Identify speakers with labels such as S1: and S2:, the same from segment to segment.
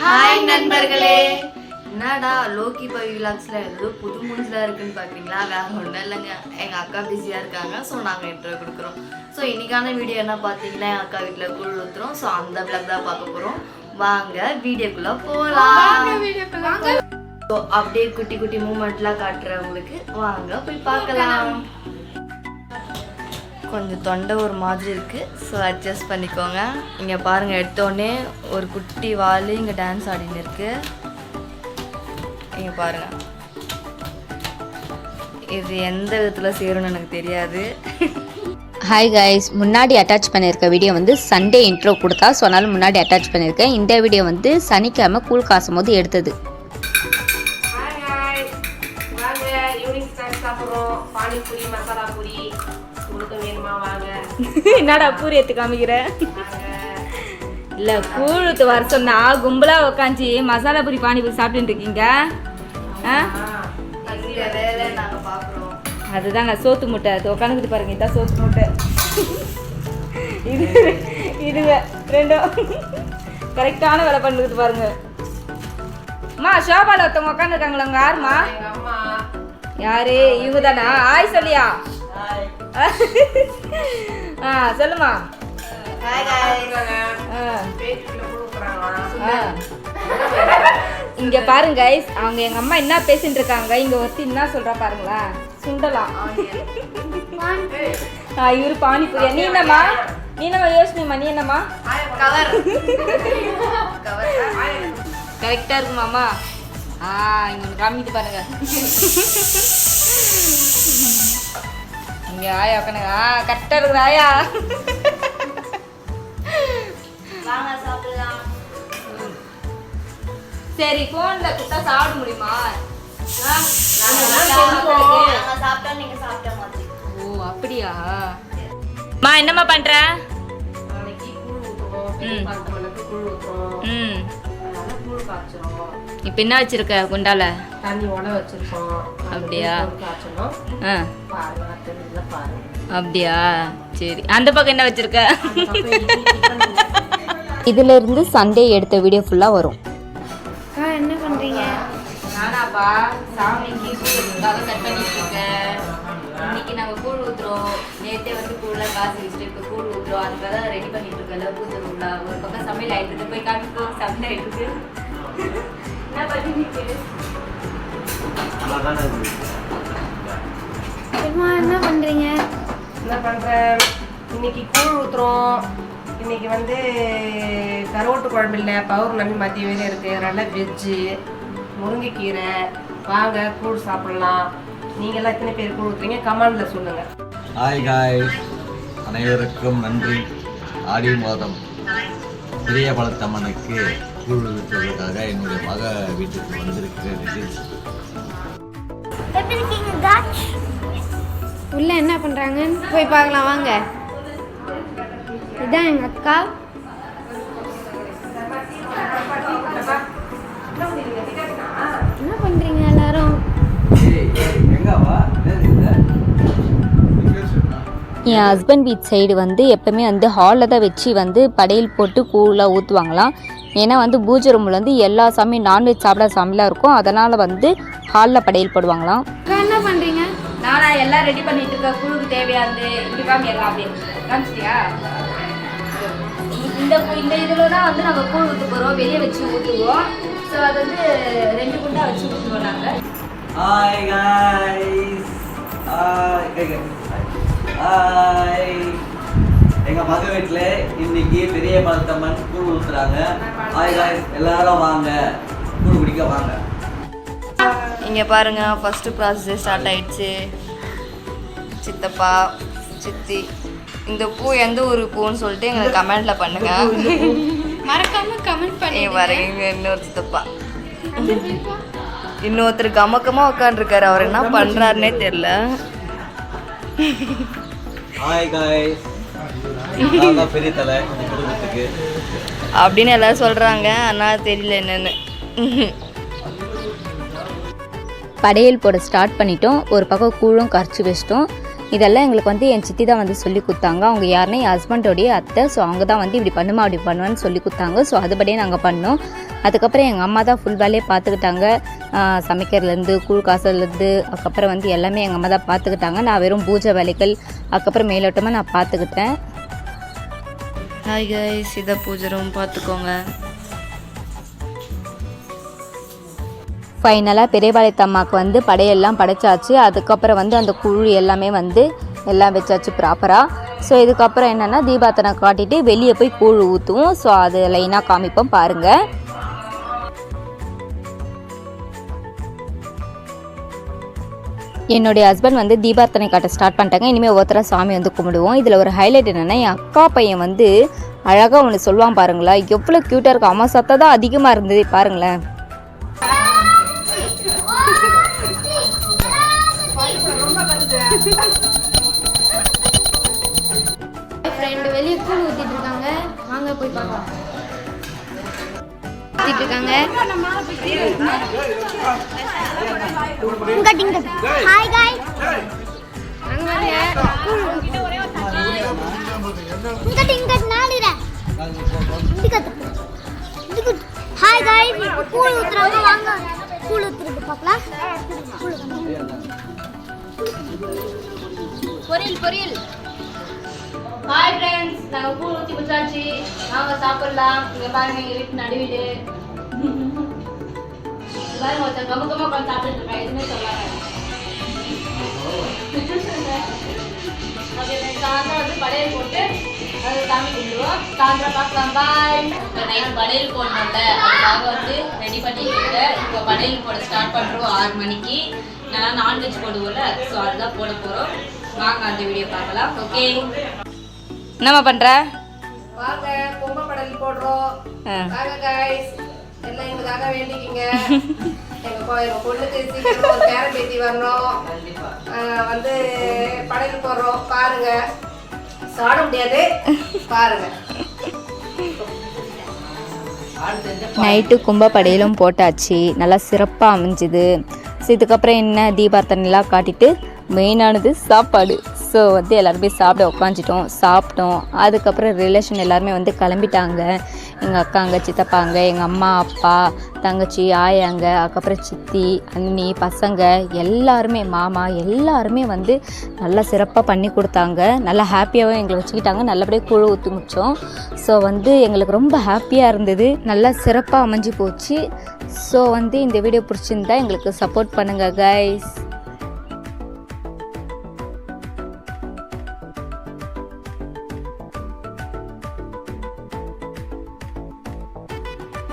S1: Hi நண்பர்களே, என்னடா Loki by விலாக்ஸ்ல ஏதோ புது மூஞ்சில இருக்குன்னு பாக்குறீங்களா? வேற ஒன்றும் இல்லைங்க, எங்க அக்கா பிஸியா இருக்காங்க. ஸோ நாங்கள் இன்ட்ரோ கொடுக்குறோம். ஸோ இன்னைக்கான வீடியோ என்ன பார்த்தீங்கன்னா, என் அக்கா வீட்டில் கூழ் ஊற்றுறோம். ஸோ அந்த விளாக் தான் பார்க்க போறோம். வாங்க வீடியோக்குள்ள போகலாம். ஸோ அப்படியே குட்டி குட்டி மூமெண்ட்லாம் காட்டுறவங்களுக்கு வாங்க போய் பார்க்கலாம். கொஞ்சம் தொண்டை ஒரு மாதிரி இருக்குது, ஸோ அட்ஜஸ்ட் பண்ணிக்கோங்க. இங்கே பாருங்கள், எடுத்தோடனே ஒரு குட்டி வால் இங்கே டான்ஸ் ஆடின்னு இருக்கு. இங்கே பாருங்கள், இது எந்த விதத்தில் சேரும்னு எனக்கு தெரியாது.
S2: ஹாய் கைஸ், முன்னாடி அட்டாச் பண்ணியிருக்க வீடியோ வந்து சண்டே இன்ட்ரோ கொடுத்தா, ஸோ அதனால முன்னாடி அட்டாச் பண்ணியிருக்கேன். இந்த வீடியோ வந்து சனிக்கிழமை கூழ் காசும் போது எடுத்தது.
S3: பானிபூரி மசாலா பூரி உங்களுக்கு வேணுமா? வாங்க.
S2: என்னடா பூரி எடுத்து காமிக்கிறேன்? இல்லை, கூழுத்து வர சொன்னா கும்பலாக உட்காந்து மசாலா பூரி பானிபூரி சாப்பிட்டுட்டு இருக்கீங்க.
S1: நாங்கள் பார்க்குறோம்.
S2: அதுதாங்க சோத்து முட்டை, அது உட்காந்துக்கிட்டு பாருங்க. இதான் சோத்து முட்டை. இதுங்க ரெண்டும் கரெக்டான வேலை பண்ணிக்கிட்டு பாருங்க. அம்மா, ஷோபாவில் ஒருத்தவங்க உட்காந்துருக்காங்களா? உங்க யாருமா? யாரு? இவங்க தானா? ஆய் சொல்லியா? சொல்லுமா. இங்க பாருங்க கைஸ், அவங்க எங்க அம்மா என்ன பேசிட்டு இருக்காங்க. இங்க ஒருத்தி என்ன சொல்றா பாருங்களா? சுண்டலாம். இவரு பானிபூரியா? நீ என்னம்மா? நீ என்னம்மா யோசனைமா? நீ என்னம்மா? கரெக்டா இருக்குமாம்மா? இங்க காமிட்டு பாருங்க. இங்க ஆயா உட்காந்துங்க. கரெக்டா இருக்குது ஆயா. சரி, போன்ல குட்டா சாப்பிட முடியுமா? ஓ அப்படியா? மா, என்னம்மா பண்ற? இப்ப என்ன வச்சிருக்க குண்டால?
S3: தண்ணி உட வச்சிருக்கோம்.
S2: அப்படியா? அப்படியா? சரி, அந்த பக்கம் என்ன வச்சிருக்க? இதுல இருந்து சண்டே எடுத்த வீடியோ ஃபுல்லா வரும்.
S1: என்ன பண்றீங்க?
S2: நானாப்பா சாமிக்கு கூழ் கட் பண்ணிட்டு இருக்கேன். இன்னைக்கு நாங்க கூழ் ஊத்துறோம். நேற்றே வந்து கூழ்ல காசு வச்சுட்டு இப்ப கூழ் ஊத்துறோம். அதுக்காக ரெடி பண்ணிட்டு இருக்கல பூஜை. ஒரு பக்கம் சமையல் ஆயிட்டு இருக்கு. போய் காமிக்கோ, சமையல் ஆயிட்டு இருக்கு. என்ன பண்ணிட்டு
S1: என்ன பண்றீங்க?
S3: என்ன பண்றேன்? இன்னைக்கு கூழ் ஊத்துறோம். இன்னைக்கு வந்து கருவாட்டு குழம்பு இல்லை, பௌர்ணமி மதிய வேலை இருக்கு. அதனால வெஜ்ஜு முருங்கைக்கீரை. வாங்க கூழ் சாப்பிடலாம். நீங்களாம் எத்தனை பேர் கூழ் ஊத்துறீங்க கமெண்ட்ல சொல்லுங்க.
S4: ஹாய் காய்ஸ், அனைவருக்கும் நன்றி. ஆடி மாதம் பெரிய பழத்தம்மனுக்கு கூழ் ஊற்றுவதற்காக என்னுடைய மக வீட்டுக்கு வந்திருக்கிறது.
S5: உள்ள என்ன பண்றாங்கன்னு போய் பார்க்கலாம் வாங்க. இதான் எங்க அக்கா. என்ன பண்றீங்க எல்லாரும்?
S2: என் ஹஸ்பண்ட் வீட் சைடு வந்து எப்பவுமே வந்து ஹாலில் தான் வச்சு வந்து படையல் போட்டு கூழாக ஊற்றுவாங்களாம். ஏன்னா வந்து பூஜை ரூமில் வந்து எல்லா சாமியும் நான்வெஜ் சாப்பிட சாமிலாம் இருக்கும். அதனால் வந்து ஹாலில் படையல் போடுவாங்களாம்.
S5: அக்கா என்ன பண்றீங்க?
S2: நானா எல்லாம் ரெடி பண்ணிட்டு இருக்க கூழுக்கு தேவையானது. இப்படி காமி எல்லாம் அப்படியே காமிச்சிட்டியா? இந்த இதில் தான் வந்து நம்ம கூழ் ஊற்ற போகிறோம். வெளியே வச்சு ஊற்றுவோம். ஸோ அது வந்து 2 குண்டா வச்சு ஊற்றுவோம் நாங்கள்.
S4: Hi guys, hi. எங்க மக வீட்டுல இன்னைக்கு பெரிய பழத்தம்மன் கூழ் ஊத்துறாங்க. ஹாய் காய்ஸ், எல்லாரும் வாங்க கூழ் குடிக்க வாங்க.
S1: இங்கே பாருங்க, ஃபர்ஸ்ட் ப்ராசஸ் ஸ்டார்ட் ஆயிடுச்சு. சித்தப்பா, சித்தி, இந்த பூ எந்த ஒரு பூன்னு சொல்லிட்டு எங்களுக்கு கமெண்ட்ல பண்ணுங்க.
S5: மறக்காம கமெண்ட் பண்ணி
S1: பாருங்க, இன்னொரு சித்தப்பா, இன்னொருத்தர் கமக்கமா உட்காந்துருக்காரு. அவர் என்ன பண்றாருன்னே தெரியல.
S4: ஹாய் காய்ஸ், நான் தான் பெரிய தலை இந்த குடும்பத்துக்கு
S1: அப்படின்னு எல்லாரும் சொல்றாங்க. ஆனால் தெரியல என்னன்னு.
S2: படையல் போட ஸ்டார்ட் பண்ணிட்டோம். ஒரு பக்கம் கூழும் கரைச்சி வச்சிட்டோம். இதெல்லாம் எங்களுக்கு வந்து என் சித்தி தான் வந்து சொல்லி கொடுத்தாங்க. அவங்க யாருன்னா என் ஹஸ்பண்டோடைய அத்தை. ஸோ அவங்க தான் வந்து இப்படி பண்ணுமா அப்படி பண்ணுவான்னு சொல்லி கொடுத்தாங்க. ஸோ அதுபடியே நாங்கள் பண்ணோம். அதுக்கப்புறம் எங்கள் அம்மா தான் ஃபுல் வேலையை பார்த்துக்கிட்டாங்க. சமைக்கிறதுலேருந்து கூழ் காசுலேருந்து அதுக்கப்புறம் வந்து எல்லாமே எங்கள் அம்மா தான் பார்த்துக்கிட்டாங்க. நான் வெறும் பூஜை வேலைகள் அதுக்கப்புறம் மேலோட்டமாக நான் பார்த்துக்கிட்டேன்.
S1: ஹாய் கைஸ், இதை பூஜை ரூம் பார்த்துக்கோங்க.
S2: ஃபைனலாக பெரியபாளையத்தம்மாவுக்கு வந்து படையெல்லாம் படைச்சாச்சு. அதுக்கப்புறம் வந்து அந்த குழு எல்லாமே வந்து எல்லாம் வச்சாச்சு ப்ராப்பராக. ஸோ இதுக்கப்புறம் என்னென்னா தீபார்த்தனை காட்டிட்டு வெளியே போய் கூழ் ஊற்றுவோம். ஸோ அது லைனாக காமிப்போம் பாருங்கள். என்னுடைய ஹஸ்பண்ட் வந்து தீபார்த்தனை காட்ட ஸ்டார்ட் பண்ணிட்டாங்க. இனிமேல் ஒருத்தர சாமி வந்து கும்பிடுவோம். இதில் ஒரு ஹைலைட் என்னென்னா என் அக்கா பையன் வந்து அழகாக ஒன்று சொல்லுவான் பாருங்களேன். எவ்வளோ க்யூட்டாக இருக்கும். அம்மா சத்தம் தான் அதிகமாக இருந்தது பாருங்களேன்.
S5: ஃப்ரெண்டு வெளியே கூழ் ஊற்றிட்டு இருக்காங்க. வாங்க போய் பார்க்கலாம். ஊற்றிட்டு இருக்காங்க.
S6: ஹாய் காய்ஸ்
S5: அங்கே வாங்க.
S6: இங்கட் நாளிரே இங்கட் ஹாய் காய்ஸ் கூழ் ஊத்துறாங்க. வாங்க கூழ் ஊத்துறது பார்க்கலாம்.
S2: பொரியல். ஹாய் ஃப்ரெண்ட்ஸ், நாங்கள் கூழ் ஊற்றி குடிச்சாச்சு. நாங்கள் சாப்பிடலாம். இங்கே பாருங்க எங்கள் வீட்டு நடுவீடு. பாருங்க ஒருத்தர் கம உட்காந்து சாப்பிட்டு இருக்கேன். எதுவுமே சொல்லாங்க. ஓகே, சாயந்தரம் வந்து படையல் போட்டு அது சாமி கும்பிடுவோம். சாயந்தரம் பார்க்கலாம். பாய். இப்போ நைட் படையல் போடணும்ல, அதுக்காக வந்து ரெடி பண்ணிட்டு இப்போ படையல் போட ஸ்டார்ட் பண்ணுறோம் 6 மணிக்கு. நான் நான்வெஜ் போடுவோம்ல, ஸோ அதுதான் போட போகிறோம். வாங்க அந்த வீடியோ பார்க்கலாம். ஓகே, என்னம்மா பண்ணுற?
S3: வாங்க பொங்கப்படல் போடுறோம். வாங்க காய்ஸ், எல்லாம் எங்களுக்காக வேண்டிக்கிங்க. எங்க பொண்ணுக்கு சீக்கிரம் ஒரு பேர பேத்தி வரணும். வந்து படையல் போடுறோம். பாருங்க, சாட முடியாது, பாருங்க.
S2: நைட்டு கும்பப்படையிலும் போட்டாச்சு. நல்லா சிறப்பாக அமைஞ்சுது. ஸோ இதுக்கப்புறம் என்ன தீபார்த்தனைலாம் காட்டிட்டு மெயினானது சாப்பாடு. ஸோ வந்து எல்லாருமே சாப்பிட உட்காந்துட்டோம், சாப்பிட்டோம். அதுக்கப்புறம் ரிலேஷன் எல்லாருமே வந்து கிளம்பிட்டாங்க. எங்கள் அக்காங்க, சித்தப்பாங்க, எங்கள் அம்மா, அப்பா, தங்கச்சி, ஆயாங்க, அதுக்கப்புறம் சித்தி, அண்ணி, பசங்க எல்லாருமே, மாமா எல்லாருமே வந்து நல்லா சிறப்பாக பண்ணி கொடுத்தாங்க. நல்லா ஹாப்பியாகவும் எங்களை வச்சுக்கிட்டாங்க. நல்லபடியாக கூழ் ஊற்றி முடித்தோம். ஸோ வந்து எங்களுக்கு ரொம்ப ஹாப்பியாக இருந்தது. நல்லா சிறப்பாக அமைஞ்சு போச்சு. ஸோ வந்து இந்த வீடியோ பிடிச்சிருந்தா எங்களுக்கு சப்போர்ட் பண்ணுங்கள் கைஸ்.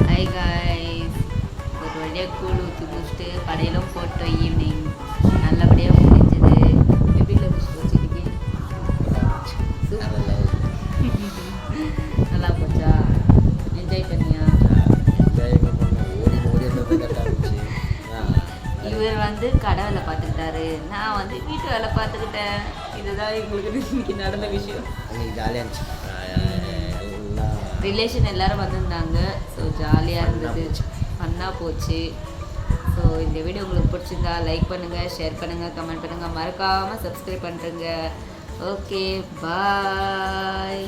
S1: ஹாய் கைஸ், ஒரு வழியாக கூழ் ஊற்றி முடிச்சுட்டு படையலும் போட்டோம். ஈவினிங் நல்லபடியாக முடிஞ்சது. எப்படியில் முடிச்சு வச்சுருக்கீங்க? நல்லா போச்சா? என்ஜாய் பண்ணியா? இவர் வந்து கடை வேலை பார்த்துக்கிட்டாரு, நான் வந்து வீட்டு வேலை பார்த்துக்கிட்டேன். இதுதான் எங்களுக்கு இன்னைக்கு நடந்த விஷயம்.
S4: ஜாலியாக இருந்துச்சு.
S1: ரிலேஷன் எல்லாரும் வந்திருந்தாங்க. ஸோ ஜாலியாக இருந்தது, ஃபன்னாக போச்சு. ஸோ இந்த வீடியோ உங்களுக்கு பிடிச்சிருந்தா லைக் பண்ணுங்கள், ஷேர் பண்ணுங்கள், கமெண்ட் பண்ணுங்கள், மறக்காமல் சப்ஸ்கிரைப் பண்ணுறேங்க. ஓகே, பாய்.